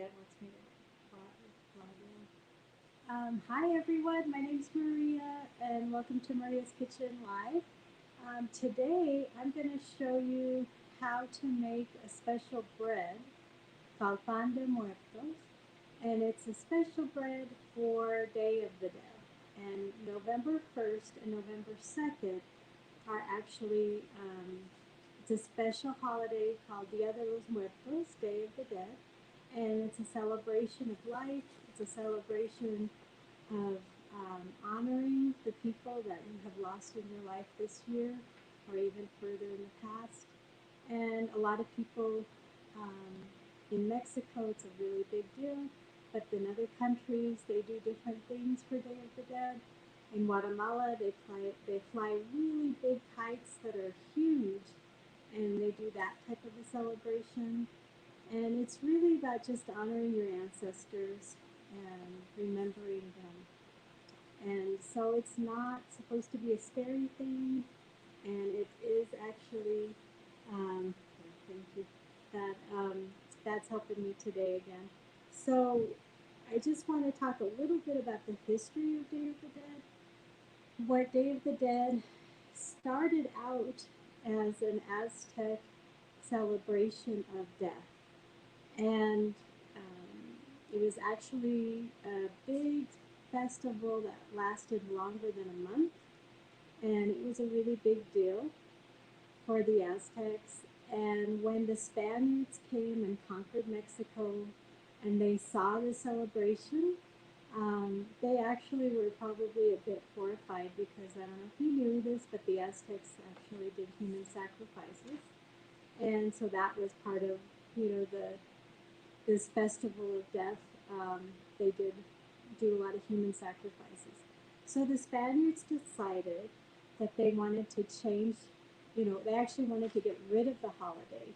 Dad wants me to log in. Hi everyone, my name's Maria and welcome to Maria's Kitchen Live. Today I'm going to show you how to make a special bread called Pan de Muertos, and it's a special bread for Day of the Dead. And November 1st and November 2nd are actually, it's a special holiday called Dia de los Muertos, Day of the Dead, and it's a celebration of life. It's a celebration of honoring the people that you have lost in your life this year or even further in the past. And a lot of people um, in Mexico, it's a really big deal, but in other countries, they do different things for Day of the Dead. In Guatemala, they fly really big kites that are huge, and they do that type of a celebration. And it's really about just honoring your ancestors and remembering them. And so it's not supposed to be a scary thing, and it is actually, um, thank you, that that's helping me today again. So I just want to talk a little bit about the history of Day of the Dead. What Day of the Dead started out as an Aztec celebration of death. And it was actually a big festival that lasted longer than a month. And it was a really big deal for the Aztecs. And when the Spaniards came and conquered Mexico and they saw the celebration, they actually were probably a bit horrified because I don't know if you knew this, but the Aztecs actually did human sacrifices. And so that was part of, this festival of death. They did do a lot of human sacrifices. So the Spaniards decided that they wanted to change, they actually wanted to get rid of the holiday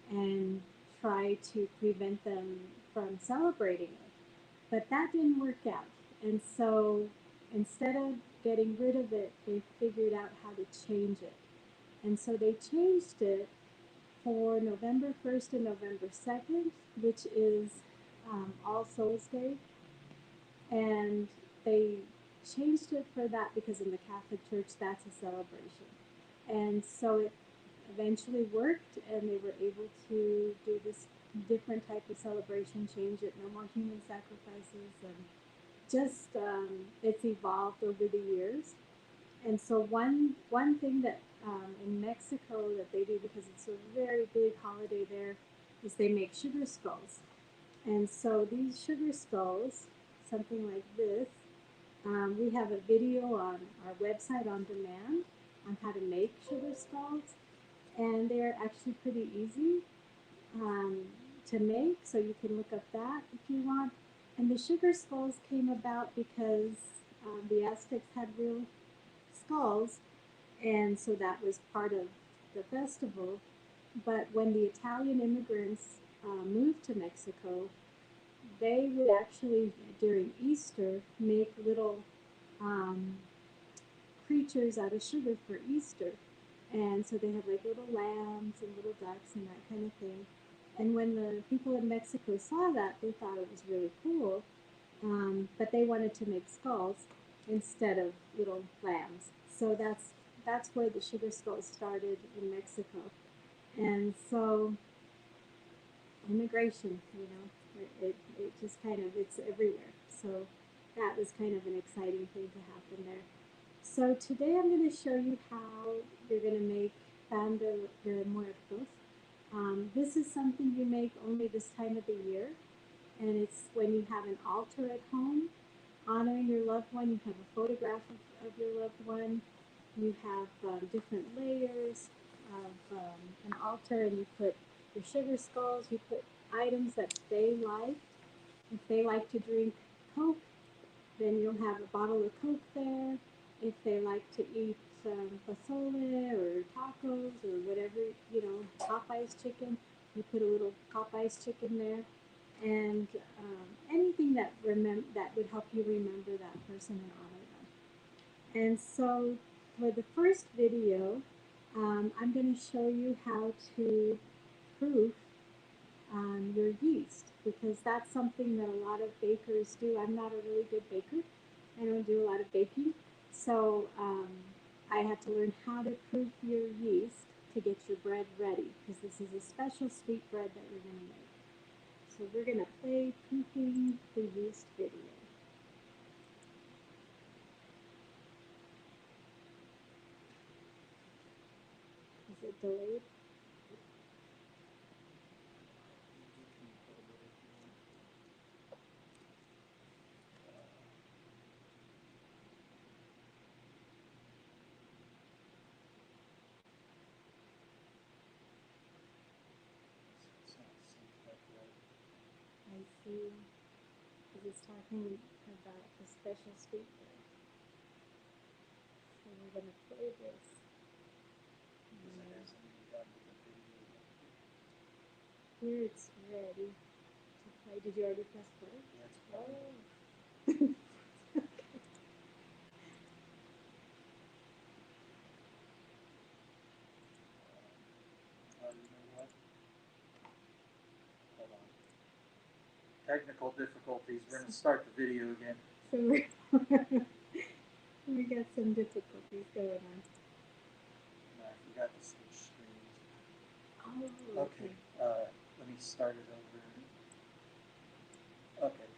and try to prevent them from celebrating it. But that didn't work out. And so instead of getting rid of it, they figured out how to change it. And so they changed it for November 1st and November 2nd, which is All Souls Day. And they changed it for that because in the Catholic Church, that's a celebration. And so it eventually worked, and they were able to do this different type of celebration, change it, no more human sacrifices, and just it's evolved over the years. And so one thing that in Mexico that they do, because it's a very big holiday there, is they make sugar skulls. And so these sugar skulls, something like this, we have a video on our website on demand on how to make sugar skulls, and they're actually pretty easy um, to make, so you can look up that if you want. And the sugar skulls came about because the Aztecs had real skulls, and so that was part of the festival. But when the Italian immigrants moved to Mexico, they would actually, during Easter, make little um, creatures out of sugar for Easter. And so they have like little lambs and little ducks and that kind of thing. And when the people in Mexico saw that, they thought it was really cool, but they wanted to make skulls instead of little lambs. So that's where the sugar skulls started in Mexico. And so immigration, it just kind of, it's everywhere. So that was kind of an exciting thing to happen there. So today I'm going to show you how you're going to make pan de muertos. This is something you make only this time of the year, and it's when you have an altar at home, honoring your loved one. You have a photograph of your loved one. You have different layers of an altar, and you put your sugar skulls. You put items that they like. If they like to drink Coke, then you'll have a bottle of Coke there. If they like to eat pozole or tacos or whatever, Popeye's chicken, you put a little Popeye's chicken there. And anything that would help you remember that person and honor them. And so for the first video, I'm going to show you how to proof your yeast. because that's something that a lot of bakers do. I'm not a really good baker. I don't do a lot of baking. So I had to learn how to proof your yeast to get your bread ready, because this is a special sweet bread that we're going to make. So we're going to play proofing the yeast video. Is it delayed? I see. Because it's talking about the special sweet bread. So we're going to play this. Here it's ready to play. Did you already press play? Yeah. Oh. You know what? Hold on. Technical difficulties. We're going to start the video again. So we got some difficulties going on. I forgot to switch screens. Oh, okay. Let me start it over. Okay.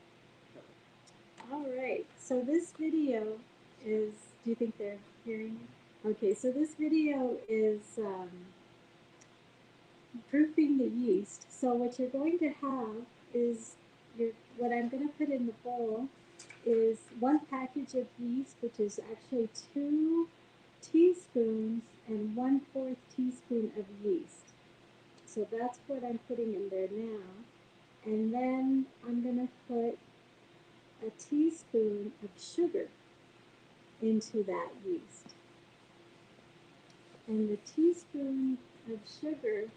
All right. So this video is, do you think they're hearing it? Okay, so this video is proofing the yeast. So what you're going to have is what I'm going to put in the bowl is 1 package of yeast, which is actually 2 teaspoons and 1/4 teaspoon of yeast. So that's what I'm putting in there now. And then I'm going to put a teaspoon of sugar into that yeast. And the teaspoon of sugar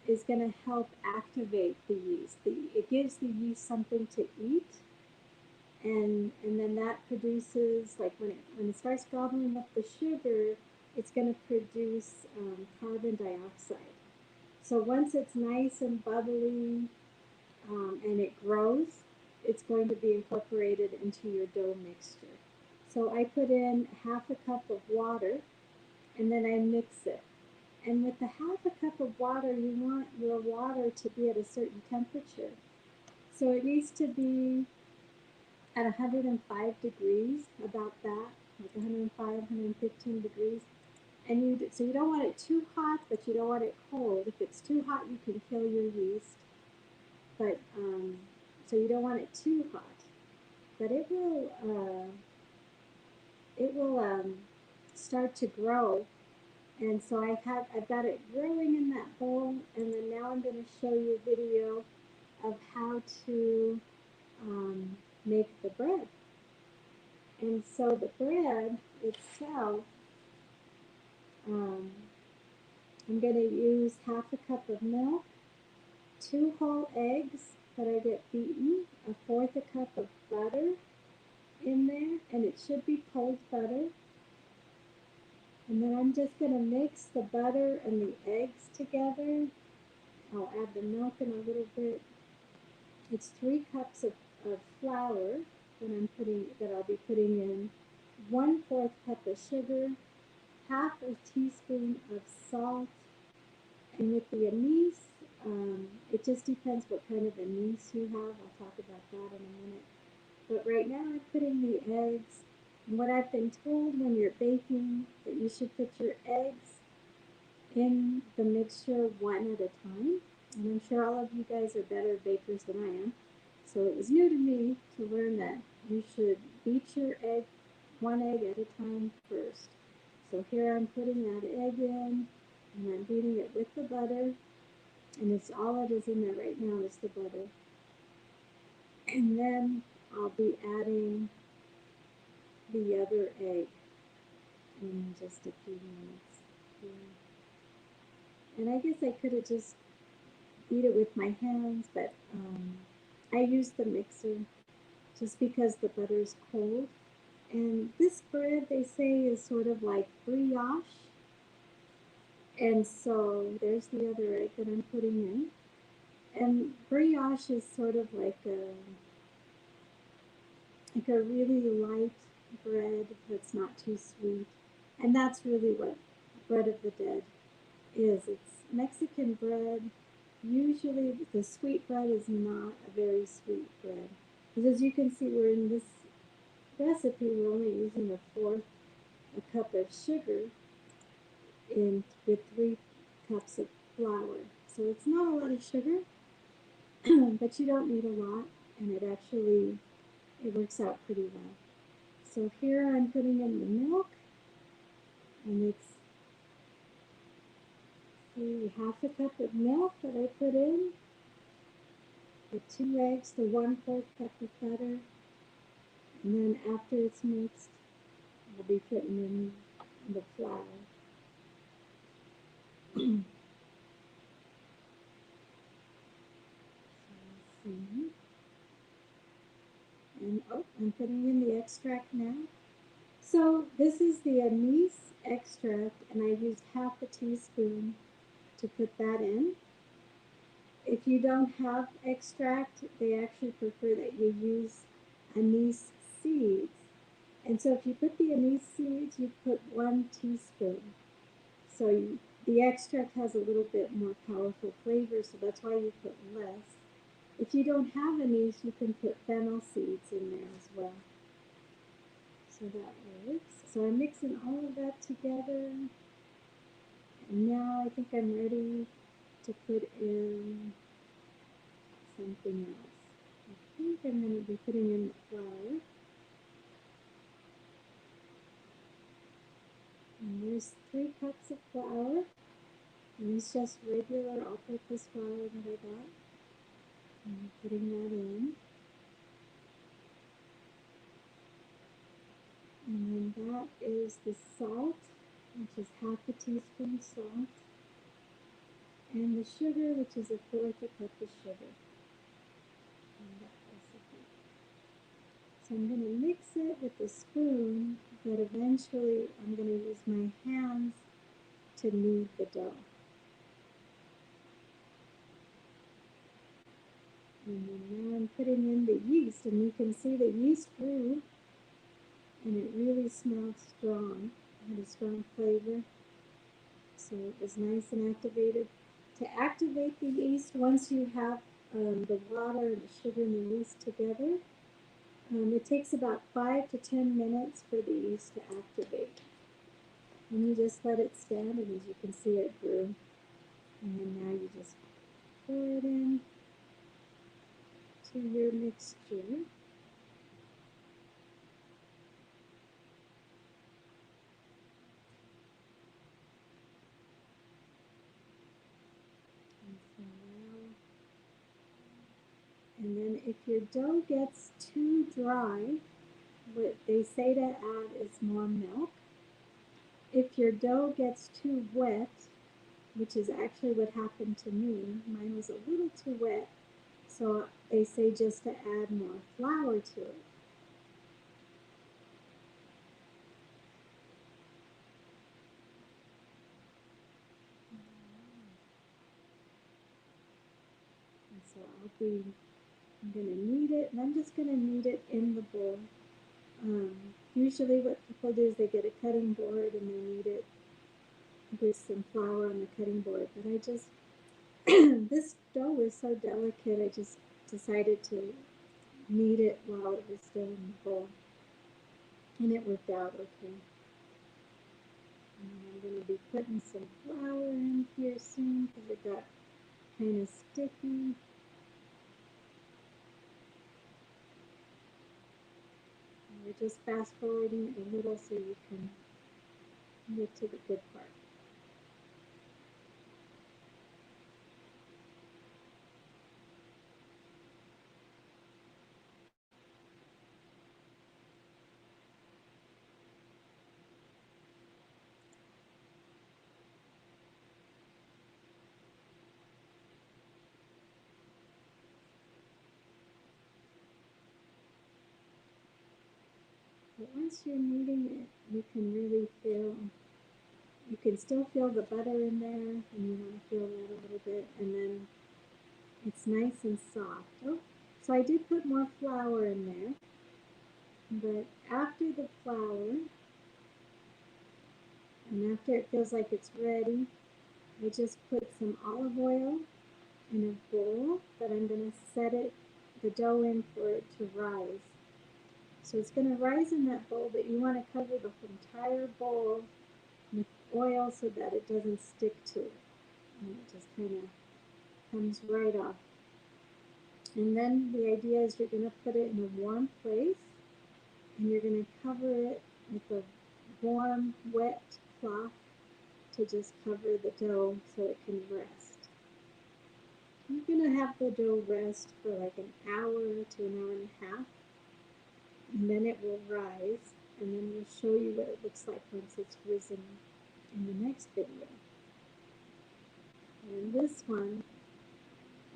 is going to help activate the yeast. It gives the yeast something to eat, and then that produces, like when it starts gobbling up the sugar, it's going to produce carbon dioxide. So once it's nice and bubbly and it grows, it's going to be incorporated into your dough mixture. So I put in 1/2 cup of water, and then I mix it. And with the 1/2 cup of water, you want your water to be at a certain temperature. So it needs to be at 105 degrees, about that, like 105, 115 degrees. And so you don't want it too hot, but you don't want it cold. If it's too hot, you can kill your yeast. But so you don't want it too hot. But it will start to grow. And so I've got it growing in that bowl, and then now I'm going to show you a video of how to make the bread. And so the bread itself, I'm going to use 1/2 cup of milk, 2 whole eggs that I get beaten, 1/4 cup of butter in there, and it should be cold butter. And then I'm just going to mix the butter and the eggs together. I'll add the milk in a little bit. It's 3 cups of flour that I'll be putting in, 1/4 cup of sugar, 1/2 teaspoon of salt, and with the anise, it just depends what kind of anise you have. I'll talk about that in a minute. But right now I'm putting the eggs. And what I've been told when you're baking, that you should put your eggs in the mixture one at a time. And I'm sure all of you guys are better bakers than I am. So it was new to me to learn that you should beat your egg, 1 egg at a time first. So here I'm putting that egg in, and I'm beating it with the butter. And it's all it is in there right now is the butter. And then I'll be adding the other egg in just a few minutes. And I guess I could have just beat it with my hands, but I use the mixer just because the butter is cold. And this bread, they say, is sort of like brioche. And so there's the other egg that I'm putting in. And brioche is sort of like a really light bread that's not too sweet. And that's really what bread of the dead is. It's Mexican bread. Usually the sweet bread is not a very sweet bread. Because as you can see, we're in this recipe, we're only using a fourth a cup of sugar in with 3 cups of flour. So it's not a lot of sugar, but you don't need a lot, and it works out pretty well. So here I'm putting in the milk, and it's half a cup of milk that I put in, the 2 eggs, the 1/4 cup of butter, and then after it's mixed, I'll be putting in the flour. And I'm putting in the extract now. So this is the anise extract, and I used half a teaspoon to put that in. If you don't have extract, they actually prefer that you use anise seeds. And so if you put the anise seeds, you put 1 teaspoon. So the extract has a little bit more powerful flavor, so that's why you put less. If you don't have anise, you can put fennel seeds in there as well. So that works. So I'm mixing all of that together. And now I think I'm ready to put in something else. I think I'm going to be putting in the flour. And there's 3 cups of flour. And it's just regular all-purpose flour that I got. And I'm putting that in. And then that is the salt, which is half a teaspoon salt. And the sugar, which is a 1/4 cup of sugar. So I'm going to mix it with a spoon, but eventually I'm going to use my hands to knead the dough. And then now I'm putting in the yeast, and you can see the yeast grew, and it really smelled strong. It had a strong flavor, so it was nice and activated. To activate the yeast, once you have the water and the sugar and the yeast together, it takes about 5 to 10 minutes for the yeast to activate. And you just let it stand, and as you can see, it grew. And then now you just pour it in to your mixture. And then if your dough gets too dry, what they say to add is more milk. If your dough gets too wet, which is actually what happened to me, mine was a little too wet, so they say just to add more flour to it. And so I'm going to knead it, and I'm just going to knead it in the bowl. Usually what people do is they get a cutting board and they knead it with some flour on the cutting board. But I just, this dough is so delicate, I just decided to knead it while it was still in the bowl. And it worked out okay. And I'm going to be putting some flour in here soon because it got kind of sticky. We're just fast forwarding it a little so you can get to the good part. But once you're kneading it, you can really feel, you can still feel the butter in there, and you want to feel that a little bit. And then It's nice and soft. Oh, so I did put more flour in there, but after the flour and after it feels like it's ready, I just put some olive oil in a bowl that I'm going to set the dough in for it to rise. So it's going to rise in that bowl, but you want to cover the entire bowl with oil so that it doesn't stick to it. And it just kind of comes right off. And then the idea is you're going to put it in a warm place and you're going to cover it with a warm, wet cloth to just cover the dough so it can rest. You're going to have the dough rest for like an hour to an hour and a half, and then it will rise, and then we'll show you what it looks like once it's risen in the next video. And in this one,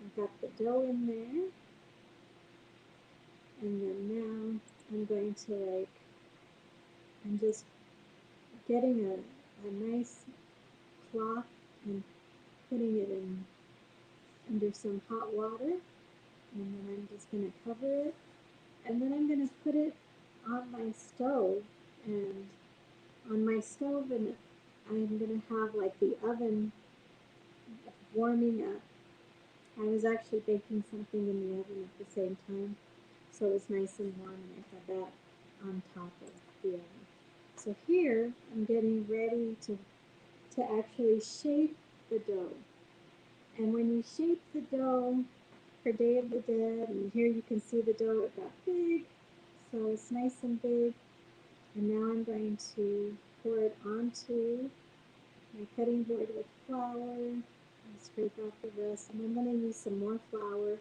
I've got the dough in there, and then now I'm going to I'm just getting a nice cloth and putting it in under some hot water, and then I'm just going to cover it, and then I'm going to put it on my stove, and on my stove, and I'm going to have like the oven warming up. I was actually baking something in the oven at the same time, so it was nice and warm, and I had that on top of the oven. So here I'm getting ready to actually shape the dough. And when you shape the dough for Day of the Dead, and here you can see the dough, it got big, so it's nice and big. And now I'm going to pour it onto my cutting board with flour and scrape out the rest. And I'm going to use some more flour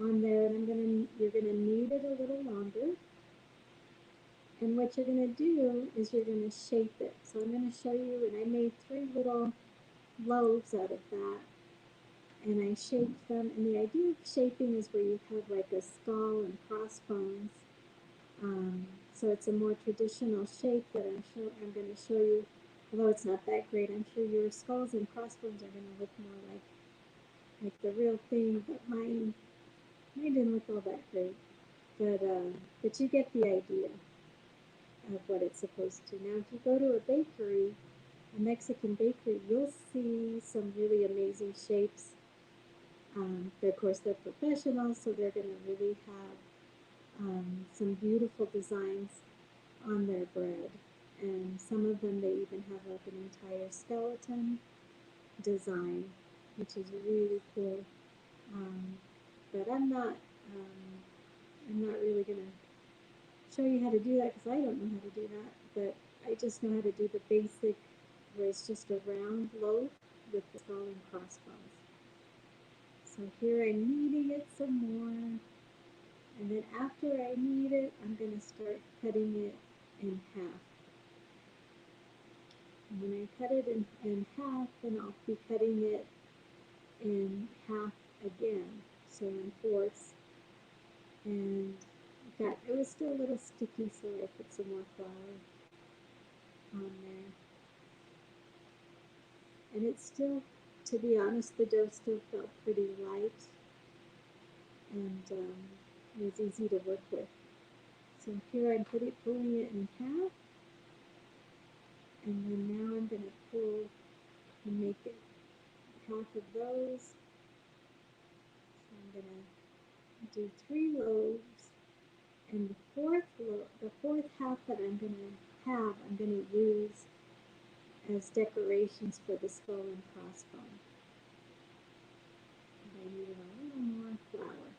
on there, and you're going to knead it a little longer. And what you're going to do is you're going to shape it. So I'm going to show you, and I made 3 little loaves out of that, and I shaped them. And the idea of shaping is where you have like a skull and crossbones. So it's a more traditional shape that I'm going to show you. Although it's not that great, I'm sure your skulls and crossbones are going to look more like the real thing. But mine didn't look all that great. But you get the idea of what it's supposed to. Now, if you go to a bakery, a Mexican bakery, you'll see some really amazing shapes. Of course, they're professionals, so they're going to really have some beautiful designs on their bread. And some of them, they even have like an entire skeleton design, which is really cool. But I'm not really going to show you how to do that because I don't know how to do that. But I just know how to do the basic, where it's just a round loaf with the skull and crossbones. So here I'm kneading it some more. And then after I knead it, I'm going to start cutting it in half. And when I cut it in half, then I'll be cutting it in half again, so in fourths. And it was still a little sticky, so I put some more flour on there. And it's still, to be honest, the dough still felt pretty light, and it was easy to work with. So here I'm pulling it in half, and then now I'm going to pull and make it half of those. So I'm going to do 3 loaves, and the fourth half that I'm going to use as decorations for the skull and crossbone. And I need a little more flour.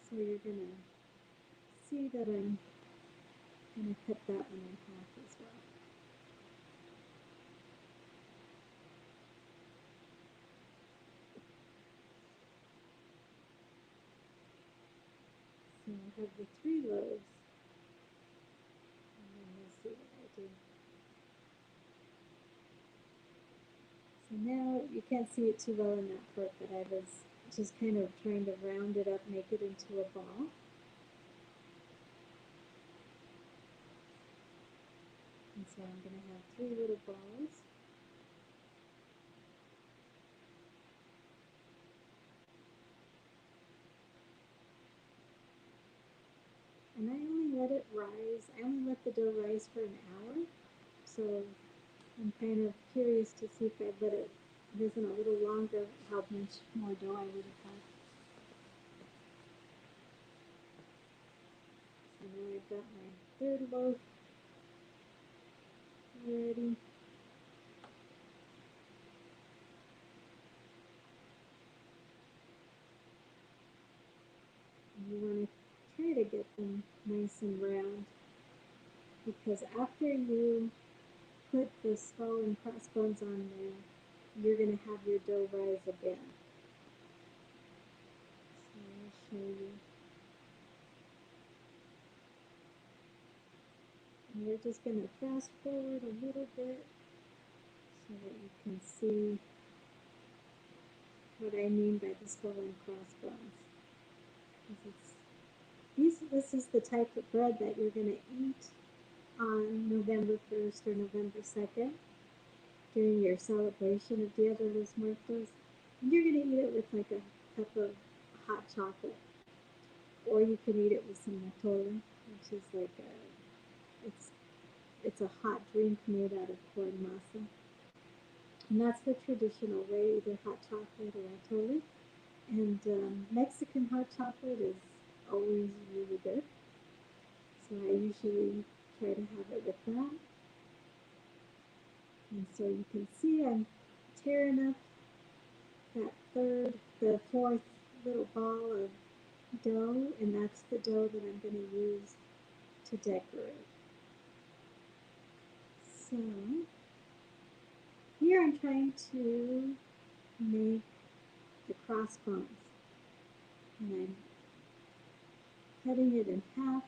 So you're going to see that I'm going to cut that one in half as well. So I have the 3 loaves, and then you'll see what I do. So now you can't see it too well in that part, but I was just kind of trying to round it up, make it into a ball. And so I'm going to have 3 little balls. rise. I only let the dough rise for an hour, so I'm kind of curious to see if I let it risen a little longer, how much more dough I would have had. So now I've got my third loaf ready. And you want to try to get them nice and round, because after you put the skull and crossbones on there, you're going to have your dough rise again. So I'll show you. And we're just going to fast forward a little bit so that you can see what I mean by the skull and crossbones. This is the type of bread that you're going to eat on November 1st or November 2nd during your celebration of Dia de los Muertos. And you're going to eat it with like a cup of hot chocolate. Or you can eat it with some atole, which is like it's a hot drink made out of corn masa. And that's the traditional way, either hot chocolate or atole. And Mexican hot chocolate is always really good. So I usually try to have it with that. And so you can see I'm tearing up the fourth little ball of dough, and that's the dough that I'm going to use to decorate. So here I'm trying to make the crossbones, and I'm cutting it in half,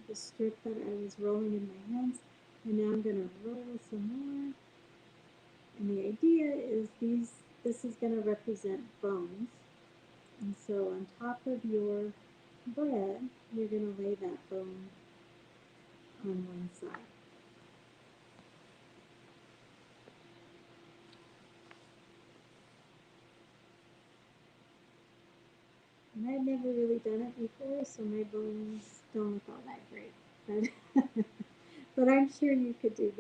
the strip that I was rolling in my hands, and now I'm going to roll some more. And the idea is this is going to represent bones, and so on top of your bread, you're going to lay that bone on one side. And I've never really done it before, so my bones don't look all that great. But, but I'm sure you could do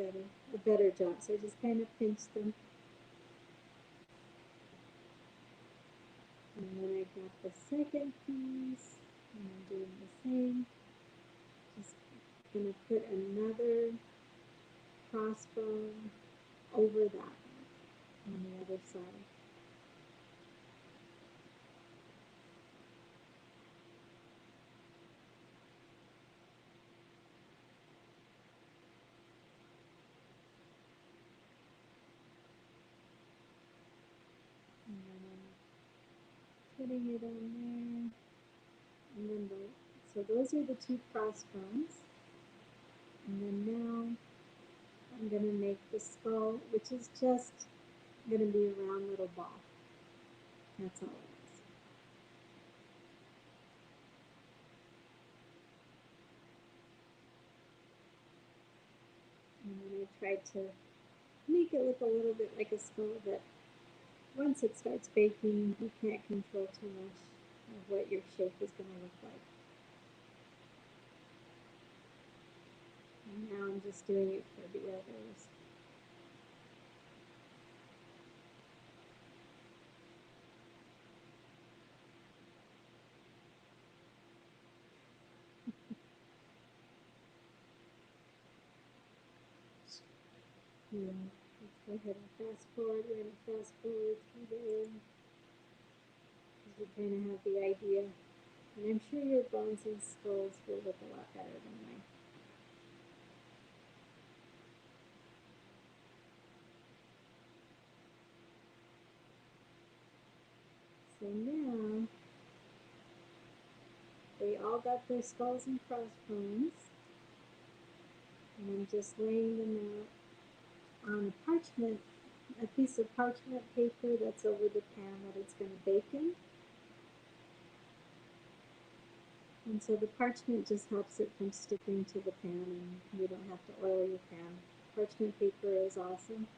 a better job. So I just kind of pinch them. And then I got the second piece, and I'm doing the same. Just going to put another crossbone over that on the other side. And then I'm putting it on there. And then so those are the two crossbones. And then now I'm going to make the skull, which is just going to be a round little ball. That's all it is. And then I tried to make it look a little bit like a skull, but once it starts baking, you can't control too much of what your shape is going to look like. And now I'm just doing it for the others. Yeah, let's go ahead and fast forward. We're going to fast forward through there because you kind of have the idea. And I'm sure your bones and skulls will look a lot better than mine. So now they all got their skulls and crossbones, and I'm just laying them out on a parchment, a piece of parchment paper that's over the pan that it's going to bake in. And so the parchment just helps it from sticking to the pan, and you don't have to oil your pan. Parchment paper is awesome.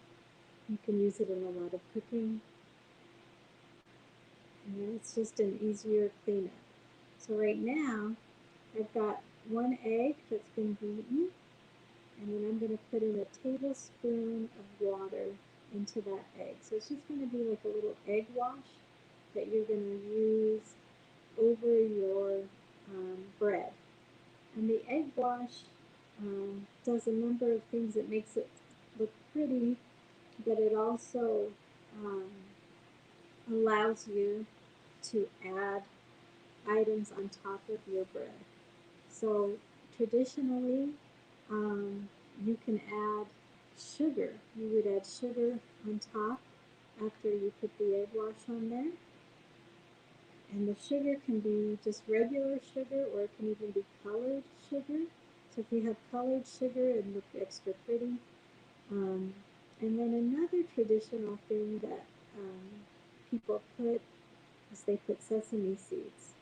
You can use it in a lot of cooking, and it's just an easier cleanup. So right now, I've got one egg that's been beaten, and then I'm going to put in a tablespoon of water into that egg. So it's just going to be like a little egg wash that you're going to use over your bread. And the egg wash does a number of things. It makes it look pretty, but it also um, allows you to add items on top of your bread. So traditionally, um, you can add sugar. You would add sugar on top after you put the egg wash on there. And the sugar can be just regular sugar or it can even be colored sugar. So if you have colored sugar, it looks extra pretty. Um, and then another traditional thing that people put is they put sesame seeds.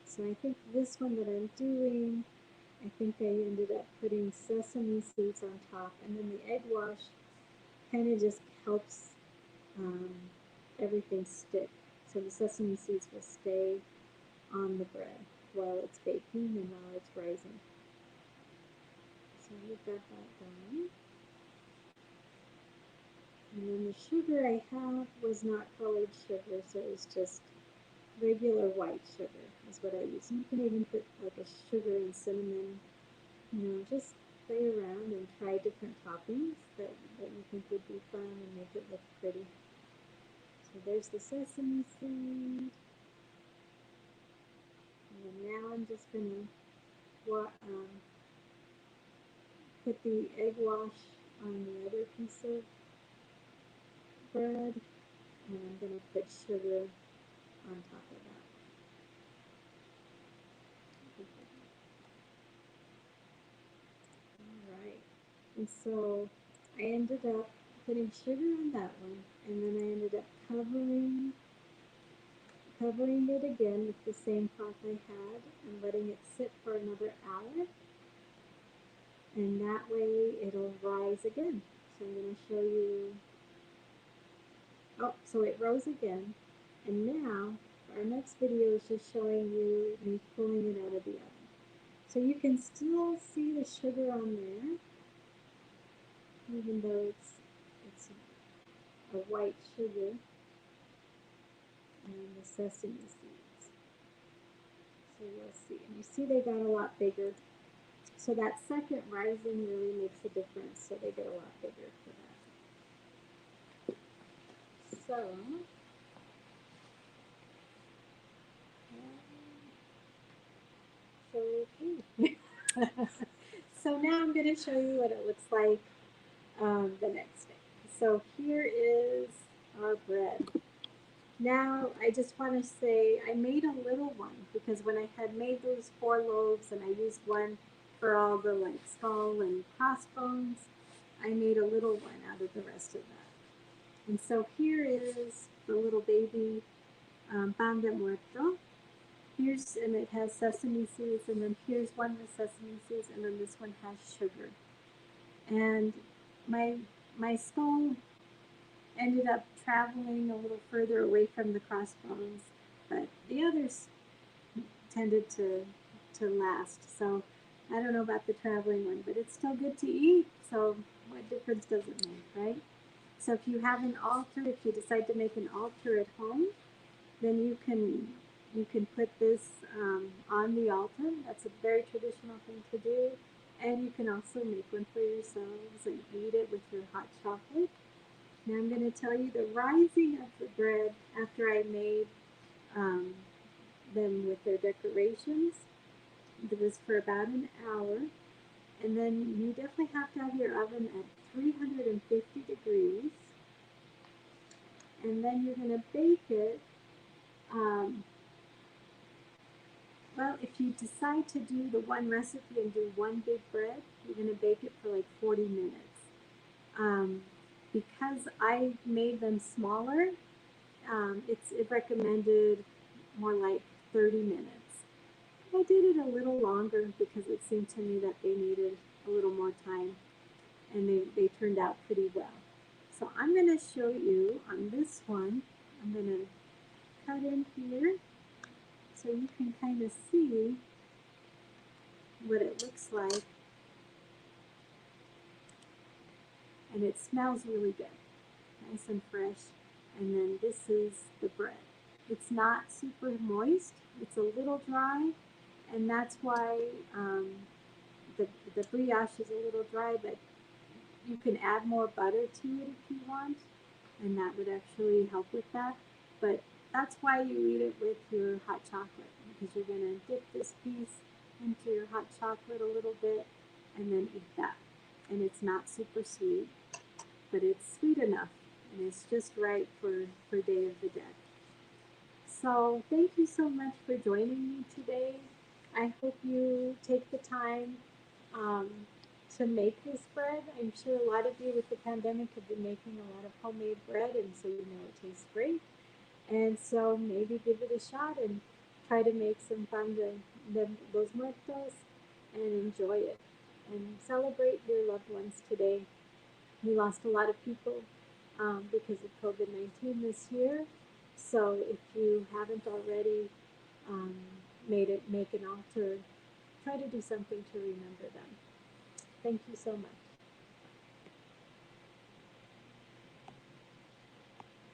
So I think this one that I'm doing, I think I ended up putting sesame seeds on top, and then the egg wash kind of just helps um, everything stick. So the sesame seeds will stay on the bread while it's baking and while it's rising. So we've got that done. And then the sugar I have was not colored sugar, so it was just regular white sugar is what I use. You can even put like a sugar and cinnamon, just play around and try different toppings that you think would be fun and make it look pretty. So there's the sesame seed. And then now I'm just going to put the egg wash on the other piece of bread, and I'm going to put sugar on top of that. All right. And so I ended up putting sugar on that one, and then I ended up covering it again with the same pot I had and letting it sit for another hour. And that way it'll rise again. So I'm going to show you. Oh, so it rose again. And now our next video is just showing you me pulling it out of the oven. So you can still see the sugar on there, even though it's a white sugar and the sesame seeds. So you'll see. And you see they got a lot bigger. So that second rising really makes a difference. So they get a lot bigger for that. Okay. So now I'm going to show you what it looks like the next day. So here is our bread. Now I just want to say I made a little one because when I had made those 4 loaves and I used one for all the like skull and crossbones, I made a little one out of the rest of that. And so here is the little baby pan de muerto. And it has sesame seeds, and then here's one with sesame seeds, and then this one has sugar. And my skull ended up traveling a little further away from the crossbones, but the others tended to last. So I don't know about the traveling one, but it's still good to eat. So what difference does it make, right? So if you have an altar, if you decide to make an altar at home, then you can put this on the altar. That's a very traditional thing to do. And you can also make one for yourselves and eat it with your hot chocolate. Now I'm going to tell you the rising of the bread after I made them with their decorations. It was for about an hour. And then you definitely have to have your oven at 350 degrees. And then you're going to bake it. Well, if you decide to do the one recipe and do one big bread, you're going to bake it for like 40 minutes. Because I made them smaller, it's recommended more like 30 minutes. I did it a little longer because it seemed to me that they needed a little more time, and they turned out pretty well. So I'm going to show you on this one. I'm going to cut in here so you can kind of see what it looks like, and it smells really good, nice and fresh. And then this is the bread. It's not super moist, it's a little dry, and that's why the, the brioche is a little dry, but you can add more butter to it if you want, and that would actually help with that. But that's why you eat it with your hot chocolate, because you're going to dip this piece into your hot chocolate a little bit and then eat that. And it's not super sweet, but it's sweet enough, and it's just right for Day of the Dead. So thank you so much for joining me today. I hope you take the time um, to make this bread. I'm sure a lot of you with the pandemic have been making a lot of homemade bread, and so you know it tastes great. And so maybe give it a shot and try to make some pan de los muertos and enjoy it and celebrate your loved ones today. We lost a lot of people because of COVID-19 this year. So if you haven't already um, make an altar, try to do something to remember them. Thank you so much.